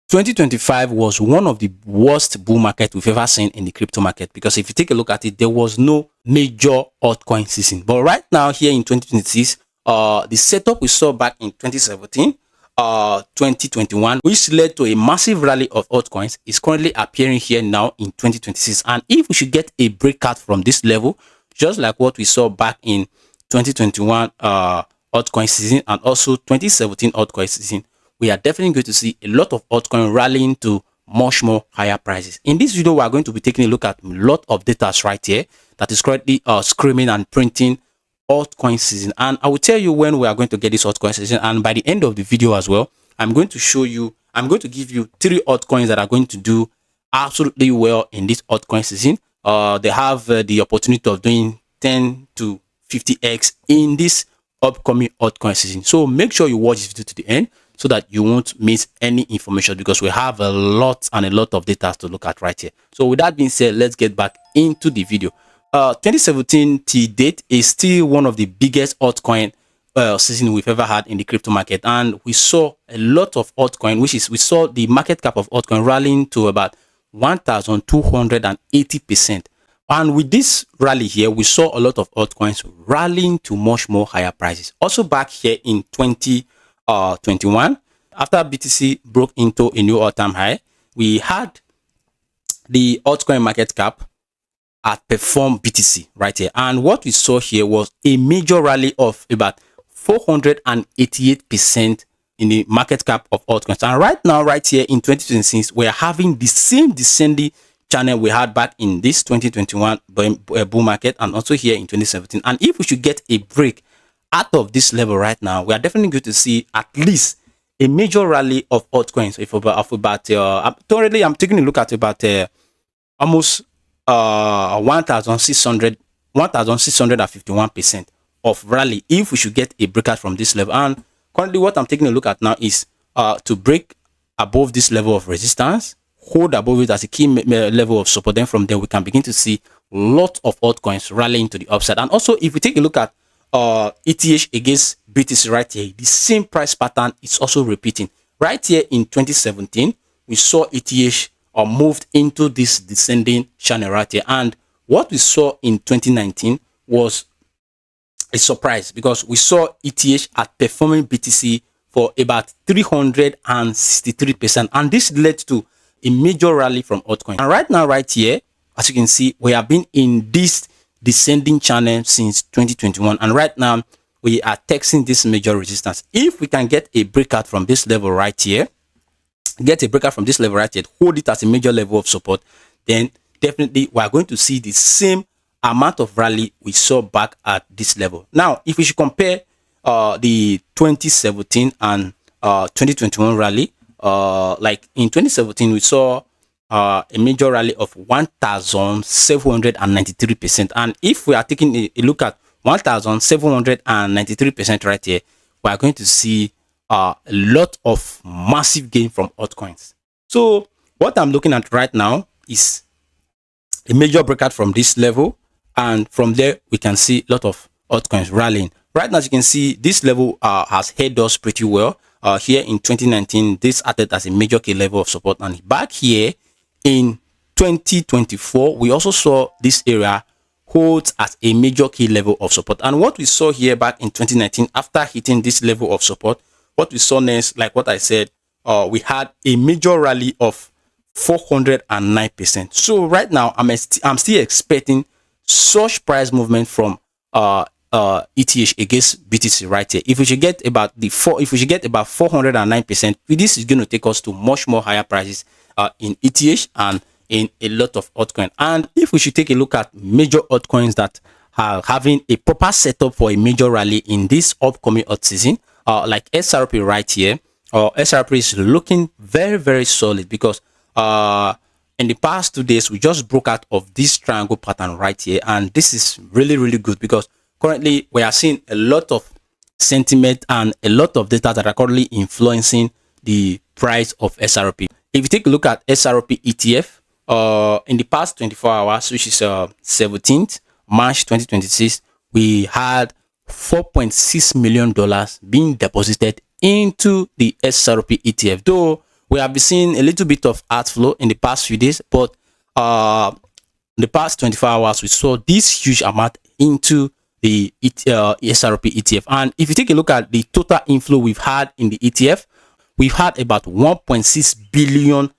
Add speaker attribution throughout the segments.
Speaker 1: 2025 was one of the worst bull market we've ever seen in the crypto market, because if you take a look at it, there was no major altcoin season. But right now here in 2026, the setup we saw back in 2017, 2021, which led to a massive rally of altcoins, is currently appearing here now in 2026. And if we should get a breakout from this level, just like what we saw back in 2021 altcoin season and also 2017 altcoin season, we are definitely going to see a lot of altcoin rallying to much more higher prices. In this video, we are going to be taking a look at a lot of data right here that is currently screaming and printing altcoin season. And I will tell you when we are going to get this altcoin season. And by the end of the video as well, I'm going to give you 3 altcoins that are going to do absolutely well in this altcoin season. They have the opportunity of doing 10 to 50x in this upcoming altcoin season. So make sure you watch this video to the end so that you won't miss any information, because we have a lot of data to look at right here. So with that being said, let's get back into the video. 2017 to date is still one of the biggest altcoin season we've ever had in the crypto market, and we saw a lot of altcoin, we saw the market cap of altcoin rallying to about 1,280%. And with this rally here, we saw a lot of altcoins rallying to much more higher prices. Also back here in 2021, after BTC broke into a new all-time high, we had the altcoin market cap outperform BTC right here. And what we saw here was a major rally of about 488% in the market cap of altcoins. And right now, right here in 2026, we are having the same descending channel we had back in this 2021 bull market and also here in 2017. And if we should get a break out of this level right now, we are definitely going to see at least a major rally of altcoins I'm taking a look at about almost 1651% of rally if we should get a breakout from this level. And currently what I'm taking a look at now is to break above this level of resistance, hold above it as a key level of support. Then from there we can begin to see lots of altcoins rallying to the upside. And also if we take a look at ETH against BTC right here, the same price pattern is also repeating. Right here in 2017, we saw ETH moved into this descending channel right here, and what we saw in 2019 was a surprise, because we saw ETH outperforming BTC for about 363%, and this led to a major rally from altcoin. And right now right here, as you can see, we have been in this descending channel since 2021, and right now we are testing this major resistance. If we can get a breakout from this level right here, hold it as a major level of support, then definitely we are going to see the same amount of rally we saw back at this level. Now if we should compare the 2017 and 2021 rally, like in 2017 we saw a major rally of 1,793%, and if we are taking a look at 1,793% right here, we are going to see a lot of massive gain from altcoins. So what I'm looking at right now is a major breakout from this level, and from there we can see a lot of altcoins rallying. Right now, as you can see, this level has held us pretty well. Here in 2019, this acted as a major key level of support, and back here in 2024, we also saw this area holds as a major key level of support. And what we saw here back in 2019, after hitting this level of support, what we saw next, like what I said, we had a major rally of 409%. So right now, I'm still expecting such price movement from ETH against BTC right here. If we should get about 409%, this is going to take us to much more higher prices in ETH and in a lot of altcoins. And if we should take a look at major altcoins that are having a proper setup for a major rally in this upcoming alt season, like XRP right here, XRP is looking very solid, because in the past 2 days we just broke out of this triangle pattern right here, and this is really good, because currently we are seeing a lot of sentiment and a lot of data that are currently influencing the price of XRP. If you take a look at XRP ETF, in the past 24 hours, which is 17th March 2026, we had $4.6 million being deposited into the XRP ETF. Though we have been seeing a little bit of outflow in the past few days, but the past 24 hours we saw this huge amount into the SRP ETF. And if you take a look at the total inflow we've had in the ETF, we've had about $1.6 billion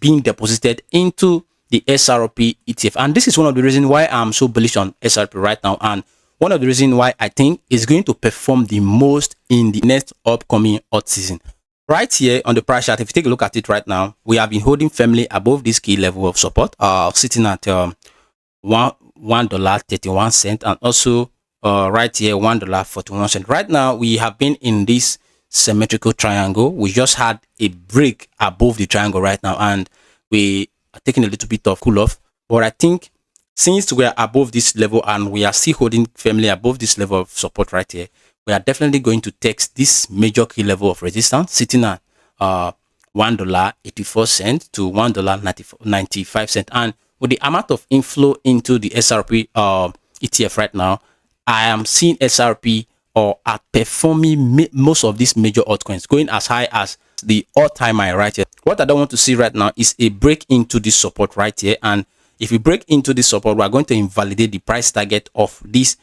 Speaker 1: being deposited into the SRP ETF. And this is one of the reasons why I'm so bullish on SRP right now, and one of the reasons why I think it's going to perform the most in the next upcoming alt season. Right here on the price chart, if you take a look at it right now, we have been holding firmly above this key level of support, sitting at $1.31, and also right here $1.41. Right now we have been in this symmetrical triangle. We just had a break above the triangle right now, and we are taking a little bit of cool off. But I think since we are above this level and we are still holding firmly above this level of support right here, we are definitely going to test this major key level of resistance, sitting at $1.84 to $1.95. And with the amount of inflow into the SRP ETF right now, I am seeing SRP outperforming most of these major altcoins, going as high as the all-time high right here. What I don't want to see right now is a break into this support right here. And if we break into this support, we are going to invalidate the price target of this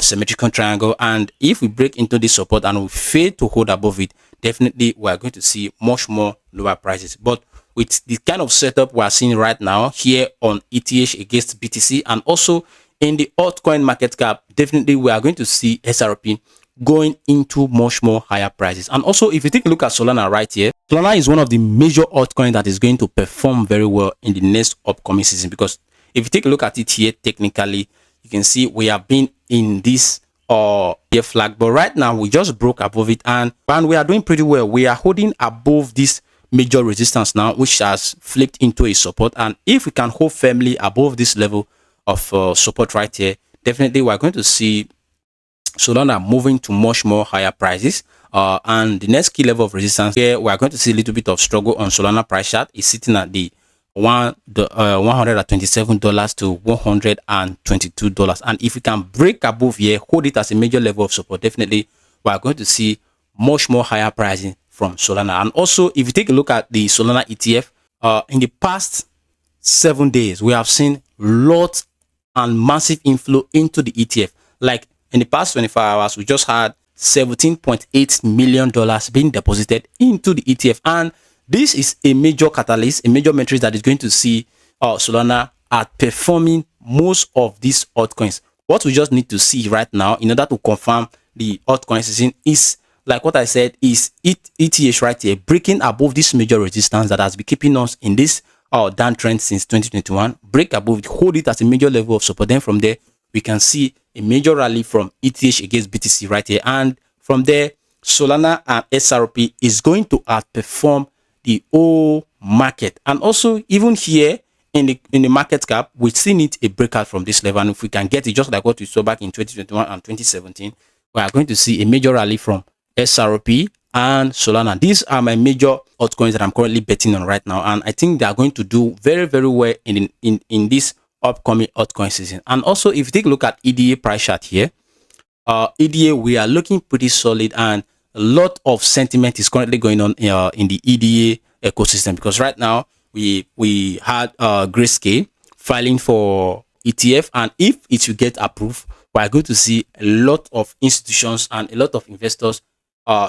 Speaker 1: symmetrical triangle. And if we break into this support and we fail to hold above it, definitely we are going to see much more lower prices. But with the kind of setup we are seeing right now here on ETH against BTC, and also in the altcoin market cap, definitely we are going to see SRP going into much more higher prices. And also, if you take a look at Solana right here, Solana is one of the major altcoins that is going to perform very well in the next upcoming season, because if you take a look at it here technically, you can see we have been in this bear flag, but right now we just broke above it, and we are doing pretty well. We are holding above this major resistance now, which has flipped into a support. And if we can hold firmly above this level of support right here, definitely we're going to see Solana moving to much more higher prices. And the next key level of resistance here, we are going to see a little bit of struggle on Solana price chart. Is sitting at the $127 to $122. And if we can break above here, hold it as a major level of support, definitely we are going to see much more higher pricing from Solana. And also, if you take a look at the Solana ETF, in the past 7 days, we have seen lots and massive inflow into the ETF. Like in the past 24 hours, we just had $17.8 million being deposited into the ETF. And this is a major catalyst, a major metric that is going to see Solana outperforming most of these altcoins. What we just need to see right now in order to confirm the altcoin season is, like what I said, is ETH right here breaking above this major resistance that has been keeping us in this downtrend since 2021. Break above it, hold it as a major level of support. Then from there, we can see a major rally from ETH against BTC right here. And from there, Solana and SRP is going to outperform the whole market. And also, even here in the market cap, we still need a breakout from this level. And if we can get it, just like what we saw back in 2021 and 2017, we are going to see a major rally from SRP and Solana. These are my major altcoins that I'm currently betting on right now, and I think they are going to do very, very well in this upcoming altcoin season. And also, if you take a look at EDA price chart here, EDA, we are looking pretty solid, and a lot of sentiment is currently going on in the EDA ecosystem, because right now we had Grayscale filing for ETF, and if it will get approved, we are going to see a lot of institutions and a lot of investors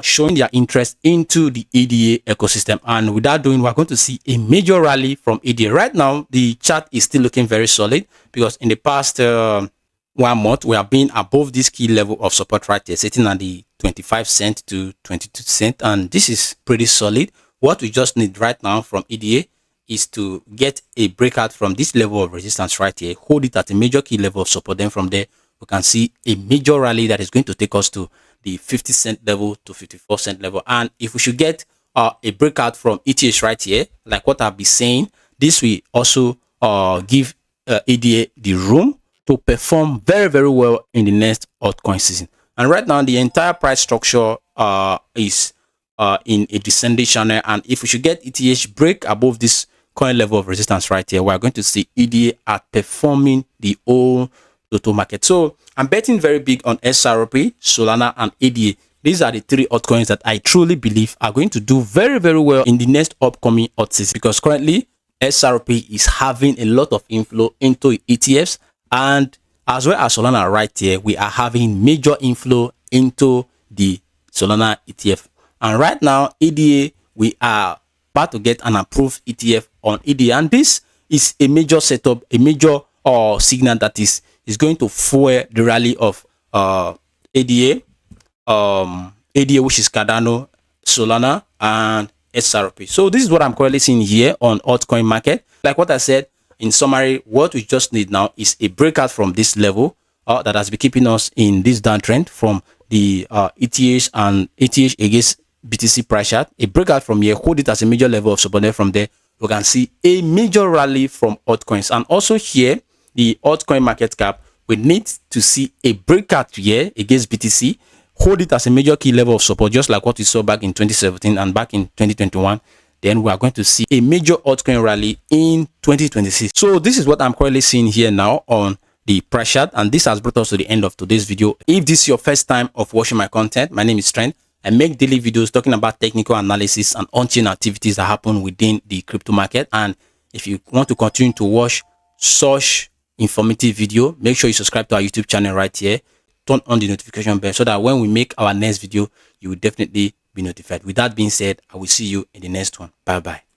Speaker 1: showing their interest into the EDA ecosystem. And with that doing, we're going to see a major rally from EDA. Right now, the chart is still looking very solid, because in the past 1 month, we have been above this key level of support right here, sitting at the 25 cent to 22 cent. And this is pretty solid. What we just need right now from EDA is to get a breakout from this level of resistance right here, hold it at a major key level of support. Then from there, we can see a major rally that is going to take us to the 50 cent level to 54 cent level. And if we should get a breakout from ETH right here, like what I'll be saying, this will also give EDA the room to perform very, very well in the next altcoin season. And right now, the entire price structure is in a descending channel. And if we should get ETH break above this current level of resistance right here, we're going to see EDA outperforming the whole total market. So I'm betting very big on SRP, Solana, and EDA these are the 3 altcoins that I truly believe are going to do very, very well in the next upcoming alt season, because currently XRP is having a lot of inflow into ETFs, and as well as Solana right here, we are having major inflow into the Solana ETF. And right now, EDA, we are about to get an approved ETF on EDA, and this is a major setup, a major signal that is going to fuel the rally of ADA, which is Cardano, Solana, and XRP. So this is what I'm currently seeing here on altcoin market. Like what I said, in summary, what we just need now is a breakout from this level that has been keeping us in this downtrend from the ETH and ETH against BTC price chart. A breakout from here, hold it as a major level of support. There from there, we can see a major rally from altcoins. And also here, the altcoin market cap, we need to see a breakout here against BTC, hold it as a major key level of support, just like what we saw back in 2017 and back in 2021. Then we are going to see a major altcoin rally in 2026. So this is what I'm currently seeing here now on the price chart, and this has brought us to the end of today's video. If this is your first time of watching my content, my name is Trent. I make daily videos talking about technical analysis and on-chain activities that happen within the crypto market. And if you want to continue to watch such informative video, make sure you subscribe to our YouTube channel right here. Turn on the notification bell so that when we make our next video, you will definitely be notified. With that being said, I will see you in the next one. Bye bye.